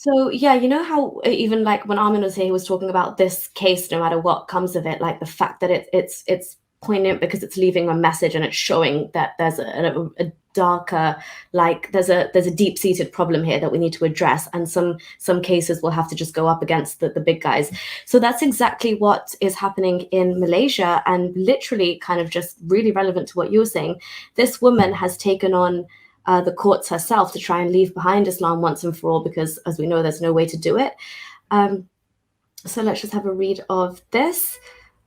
So yeah, you know how even like when Armin was here, he was talking about this case, no matter what comes of it, like the fact that it's poignant because it's leaving a message and it's showing that there's a darker, like there's a deep-seated problem here that we need to address, and some cases will have to just go up against the big guys. So that's exactly what is happening in Malaysia, and literally kind of just really relevant to what you're saying. This woman has taken on the courts herself to try and leave behind Islam once and for all, because as we know, there's no way to do it. Um, so let's just have a read of this.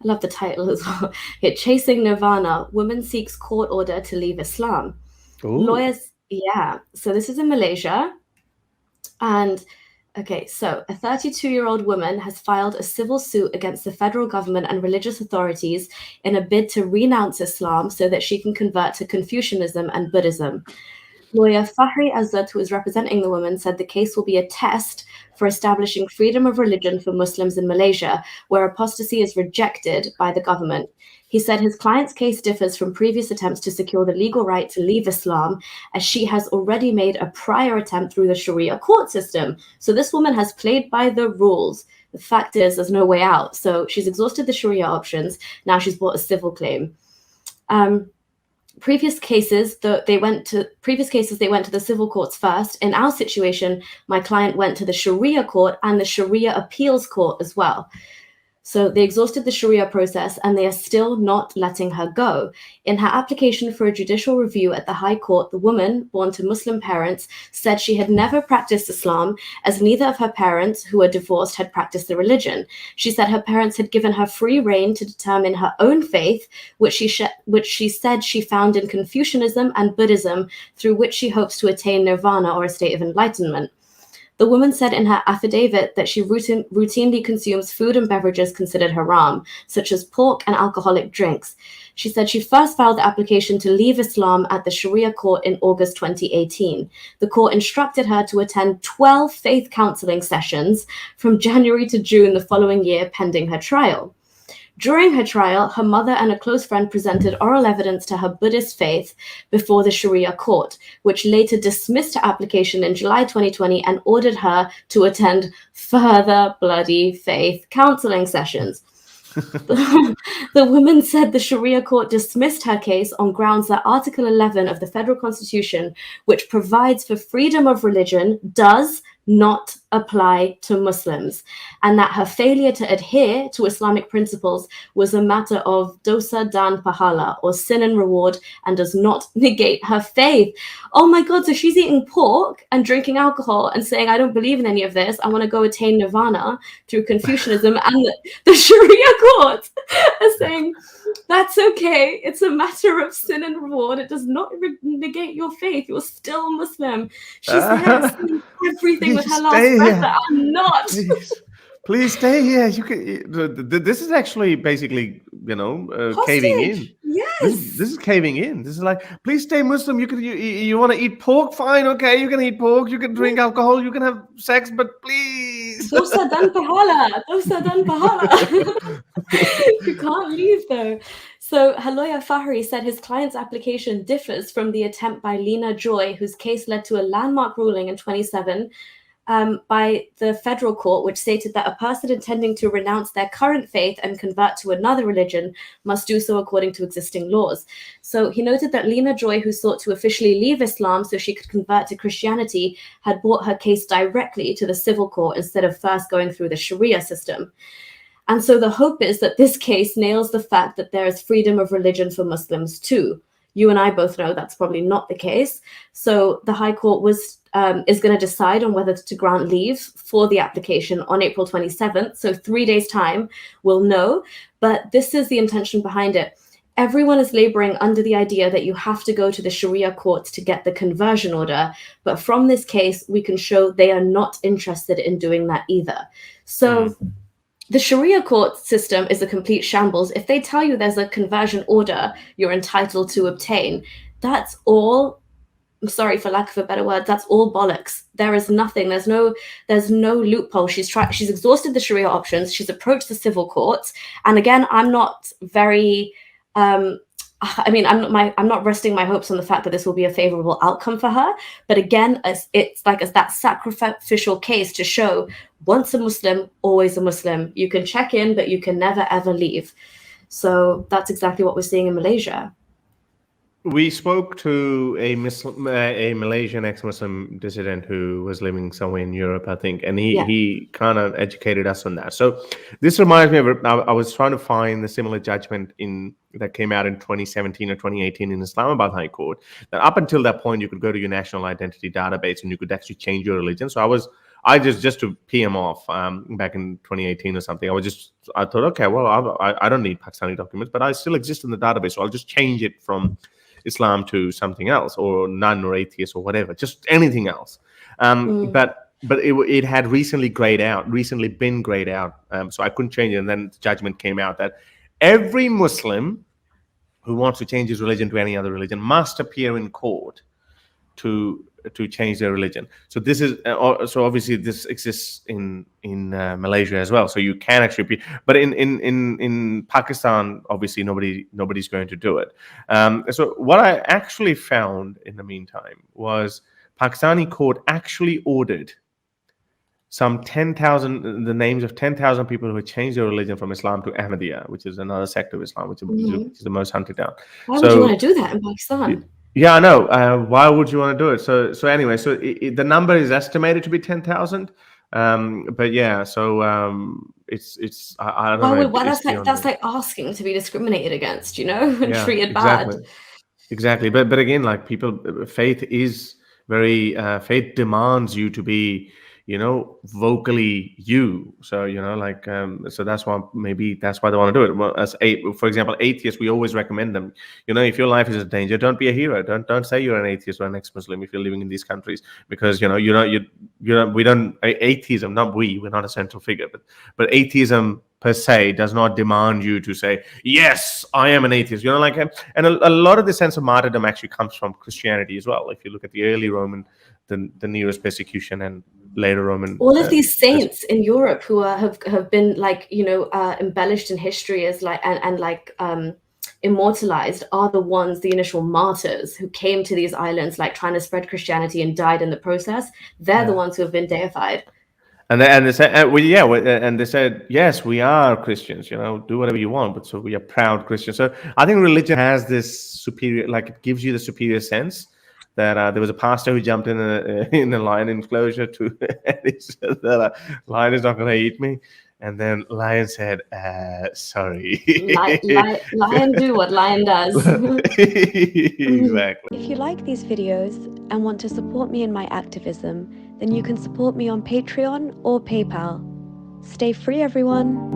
I love the title as well. Here, Chasing Nirvana, Woman Seeks Court Order to Leave Islam. Ooh. Lawyers, yeah. So this is in Malaysia. And okay, so a 32-year-old woman has filed a civil suit against the federal government and religious authorities in a bid to renounce Islam so that she can convert to Confucianism and Buddhism. Lawyer Fahri Azad, who is representing the woman, said the case will be a test for establishing freedom of religion for Muslims in Malaysia, where apostasy is rejected by the government. He said his client's case differs from previous attempts to secure the legal right to leave Islam, as she has already made a prior attempt through the Sharia court system. So this woman has played by the rules. The fact is, there's no way out. So she's exhausted the Sharia options. Now she's brought a civil claim. Previous cases they went to the civil courts first. In our situation, my client went to the Sharia court and the Sharia appeals court as well. So they exhausted the Sharia process and they are still not letting her go. In her application for a judicial review at the High Court, the woman, born to Muslim parents, said she had never practiced Islam, as neither of her parents, who were divorced, had practiced the religion. She said her parents had given her free rein to determine her own faith, which she said she found in Confucianism and Buddhism, through which she hopes to attain nirvana, or a state of enlightenment. The woman said in her affidavit that she routinely consumes food and beverages considered haram, such as pork and alcoholic drinks. She said she first filed the application to leave Islam at the Sharia court in August 2018. The court instructed her to attend 12 faith counseling sessions from January to June the following year, pending her trial. During her trial, her mother and a close friend presented oral evidence to her Buddhist faith before the Sharia court, which later dismissed her application in July 2020 and ordered her to attend further bloody faith counseling sessions. The woman said the Sharia court dismissed her case on grounds that Article 11 of the Federal Constitution, which provides for freedom of religion, does not apply to Muslims, and that her failure to adhere to Islamic principles was a matter of dosa dan pahala, or sin and reward, and does not negate her faith. Oh my God, so she's eating pork and drinking alcohol and saying, I don't believe in any of this, I want to go attain nirvana through Confucianism, and the Sharia court are saying, that's okay, it's a matter of sin and reward, it does not negate your faith, you're still Muslim. She's there saying everything with her last breath that I'm not. Please stay here. You can. This is actually basically, caving in. Yes. This is caving in. This is like, please stay Muslim. You want to eat pork? Fine, okay. You can eat pork. You can drink alcohol. You can have sex, but please. Dosa dan pahala. Dosa dan pahala. You can't leave though. So her lawyer Fahri said his client's application differs from the attempt by Lena Joy, whose case led to a landmark ruling in 2017 by the federal court, which stated that a person intending to renounce their current faith and convert to another religion must do so according to existing laws. So he noted that Lena Joy, who sought to officially leave Islam so she could convert to Christianity, had brought her case directly to the civil court instead of first going through the Sharia system. And so the hope is that this case nails the fact that there is freedom of religion for Muslims too. You and I both know that's probably not the case. So the High Court is going to decide on whether to grant leave for the application on April 27th. So 3 days' time, we'll know. But this is the intention behind it. Everyone is laboring under the idea that you have to go to the Sharia courts to get the conversion order. But from this case, we can show they are not interested in doing that either. So the Sharia court system is a complete shambles. If they tell you there's a conversion order you're entitled to obtain, that's all, I'm sorry for lack of a better word, that's all bollocks. There is nothing. There's no loophole. She's exhausted the Sharia options. She's approached the civil courts. And again, I'm not very, I I mean, I'm not resting my hopes on the fact that this will be a favorable outcome for her. But again, it's like as that sacrificial case to show once a Muslim, always a Muslim. You can check in, but you can never ever leave. So that's exactly what we're seeing in Malaysia. We spoke to a Malaysian ex-Muslim dissident who was living somewhere in Europe, I think, and Yeah. he kind of educated us on that. So this reminds me of, I was trying to find the similar judgment that came out in 2017 or 2018 in Islamabad High Court, that up until that point you could go to your national identity database and you could actually change your religion. So I just to PM off back in 2018 or something. I thought, okay, well, I don't need Pakistani documents, but I still exist in the database, so I'll just change it from Islam to something else, or none, or atheist, or whatever, just anything else. But it had recently been grayed out, so I couldn't change it. And then the judgment came out that every Muslim who wants to change his religion to any other religion must appear in court to change their religion. So this is so obviously this exists in Malaysia as well. So you can actually be, but in Pakistan, obviously nobody's going to do it. So what I actually found in the meantime was Pakistani court actually ordered some 10,000, the names of 10,000 people who had changed their religion from Islam to Ahmadiyya, which is another sect of Islam, which is the most hunted down. Why would you want to do that in Pakistan? Yeah, I know. Why would you want to do it? So anyway, so the number is estimated to be 10,000. But yeah, so it's I don't know. Why that's like asking to be discriminated against, you know, and Yeah, treated exactly. bad. Exactly. But again, like faith is very faith demands you to be, vocally you. So like so that's why they want to do it. Well, for example, atheists, we always recommend them, if your life is in danger, don't be a hero. Don't say you're an atheist or an ex-Muslim if you're living in these countries, because atheism, not we're not a central figure, but atheism per se does not demand you to say, yes, I am an atheist. Like, and a lot of the sense of martyrdom actually comes from Christianity as well. If you look at the early Roman, the Nero's persecution, and later Roman, all of these saints in Europe who have been like, embellished in history as like and like immortalized are the initial martyrs who came to these islands like trying to spread Christianity and died in the process. They're the ones who have been deified. And they said, and they said, yes, we are Christians. Do whatever you want, but so we are proud Christians. So I think religion has this superior, like it gives you the superior sense that there was a pastor who jumped in a lion enclosure and he said that lion is not going to eat me. And then lion said, sorry. Lion do what lion does. Exactly. If you like these videos and want to support me in my activism, then you can support me on Patreon or PayPal. Stay free, everyone.